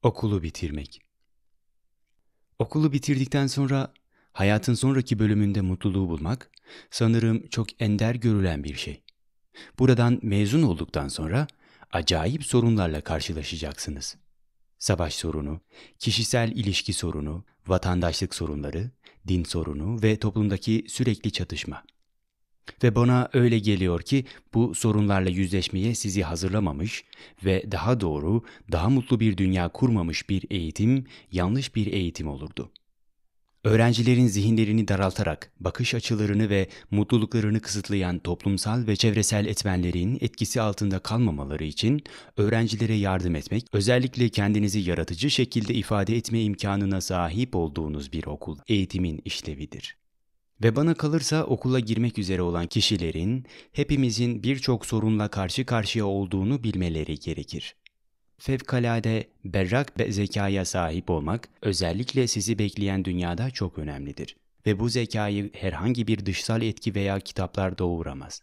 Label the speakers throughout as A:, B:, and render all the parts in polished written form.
A: Okulu bitirmek. Okulu bitirdikten sonra hayatın sonraki bölümünde mutluluğu bulmak sanırım çok ender görülen bir şey. Buradan mezun olduktan sonra acayip sorunlarla karşılaşacaksınız. Savaş sorunu, kişisel ilişki sorunu, vatandaşlık sorunları, din sorunu ve toplumdaki sürekli çatışma. Ve bana öyle geliyor ki bu sorunlarla yüzleşmeye sizi hazırlamamış ve daha doğru, daha mutlu bir dünya kurmamış bir eğitim, yanlış bir eğitim olurdu. Öğrencilerin zihinlerini daraltarak bakış açılarını ve mutluluklarını kısıtlayan toplumsal ve çevresel etmenlerin etkisi altında kalmamaları için öğrencilere yardım etmek, özellikle kendinizi yaratıcı şekilde ifade etme imkanına sahip olduğunuz bir okul, eğitimin işlevidir. Ve bana kalırsa okula girmek üzere olan kişilerin hepimizin birçok sorunla karşı karşıya olduğunu bilmeleri gerekir. Fevkalade berrak zekaya sahip olmak özellikle sizi bekleyen dünyada çok önemlidir. Ve bu zekayı herhangi bir dışsal etki veya kitaplar doğuramaz.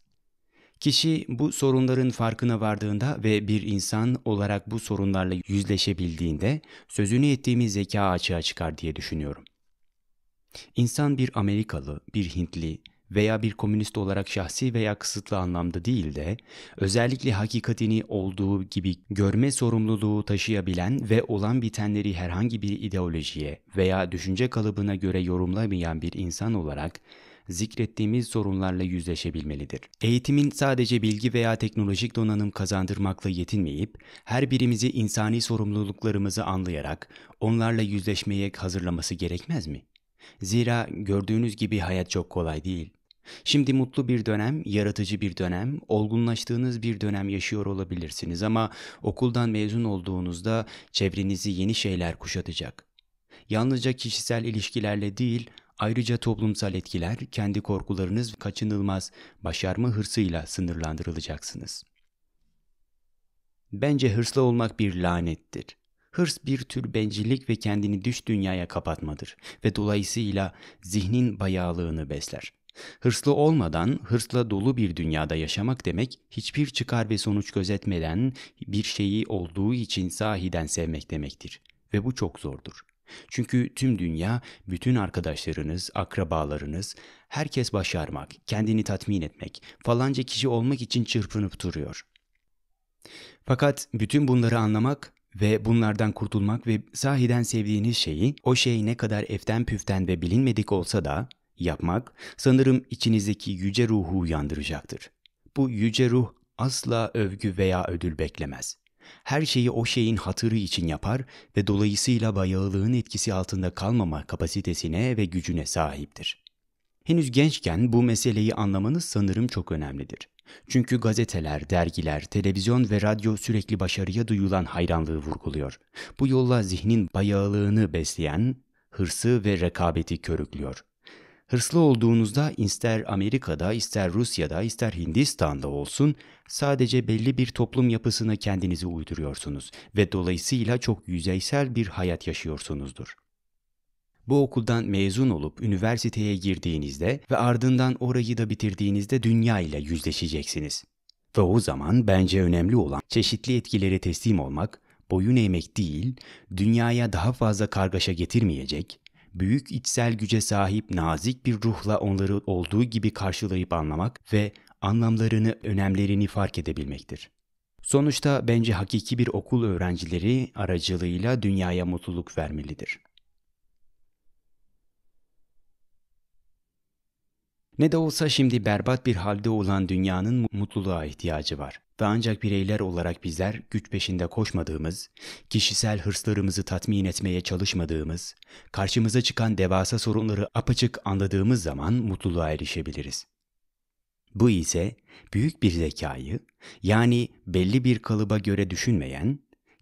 A: Kişi bu sorunların farkına vardığında ve bir insan olarak bu sorunlarla yüzleşebildiğinde sözünü ettiğimiz zeka açığa çıkar diye düşünüyorum. İnsan bir Amerikalı, bir Hintli veya bir komünist olarak şahsi veya kısıtlı anlamda değil de özellikle hakikatini olduğu gibi görme sorumluluğu taşıyabilen ve olan bitenleri herhangi bir ideolojiye veya düşünce kalıbına göre yorumlamayan bir insan olarak zikrettiğimiz sorunlarla yüzleşebilmelidir. Eğitimin sadece bilgi veya teknolojik donanım kazandırmakla yetinmeyip her birimizi insani sorumluluklarımızı anlayarak onlarla yüzleşmeye hazırlaması gerekmez mi? Zira gördüğünüz gibi hayat çok kolay değil. Şimdi mutlu bir dönem, yaratıcı bir dönem, olgunlaştığınız bir dönem yaşıyor olabilirsiniz ama okuldan mezun olduğunuzda çevrenizi yeni şeyler kuşatacak. Yalnızca kişisel ilişkilerle değil, ayrıca toplumsal etkiler, kendi korkularınız kaçınılmaz başarma hırsıyla sınırlandırılacaksınız. Bence hırslı olmak bir lanettir. Hırs bir tür bencillik ve kendini dış dünyaya kapatmadır ve dolayısıyla zihnin bayağılığını besler. Hırslı olmadan hırsla dolu bir dünyada yaşamak demek, hiçbir çıkar ve sonuç gözetmeden bir şeyi olduğu için sahiden sevmek demektir. Ve bu çok zordur. Çünkü tüm dünya, bütün arkadaşlarınız, akrabalarınız, herkes başarmak, kendini tatmin etmek, falanca kişi olmak için çırpınıp duruyor. Fakat bütün bunları anlamak ve bunlardan kurtulmak ve sahiden sevdiğiniz şeyi, o şey ne kadar eften püften ve bilinmedik olsa da yapmak, sanırım içinizdeki yüce ruhu uyandıracaktır. Bu yüce ruh asla övgü veya ödül beklemez. Her şeyi o şeyin hatırı için yapar ve dolayısıyla bayağılığın etkisi altında kalmama kapasitesine ve gücüne sahiptir. Henüz gençken bu meseleyi anlamanız sanırım çok önemlidir. Çünkü gazeteler, dergiler, televizyon ve radyo sürekli başarıya duyulan hayranlığı vurguluyor. Bu yolla zihnin bayağılığını besleyen, hırsı ve rekabeti körüklüyor. Hırslı olduğunuzda ister Amerika'da, ister Rusya'da, ister Hindistan'da olsun sadece belli bir toplum yapısına kendinizi uyduruyorsunuz ve dolayısıyla çok yüzeysel bir hayat yaşıyorsunuzdur. Bu okuldan mezun olup üniversiteye girdiğinizde ve ardından orayı da bitirdiğinizde dünya ile yüzleşeceksiniz. Ve o zaman bence önemli olan çeşitli etkilere teslim olmak, boyun eğmek değil, dünyaya daha fazla kargaşa getirmeyecek, büyük içsel güce sahip nazik bir ruhla onları olduğu gibi karşılayıp anlamak ve anlamlarını, önemlerini fark edebilmektir. Sonuçta bence hakiki bir okul öğrencileri aracılığıyla dünyaya mutluluk vermelidir. Ne de olsa şimdi berbat bir halde olan dünyanın mutluluğa ihtiyacı var. Ve ancak bireyler olarak bizler güç peşinde koşmadığımız, kişisel hırslarımızı tatmin etmeye çalışmadığımız, karşımıza çıkan devasa sorunları apaçık anladığımız zaman mutluluğa erişebiliriz. Bu ise büyük bir zekayı, yani belli bir kalıba göre düşünmeyen,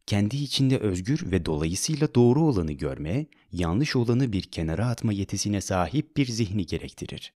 A: kendi içinde özgür ve dolayısıyla doğru olanı görme, yanlış olanı bir kenara atma yetisine sahip bir zihni gerektirir.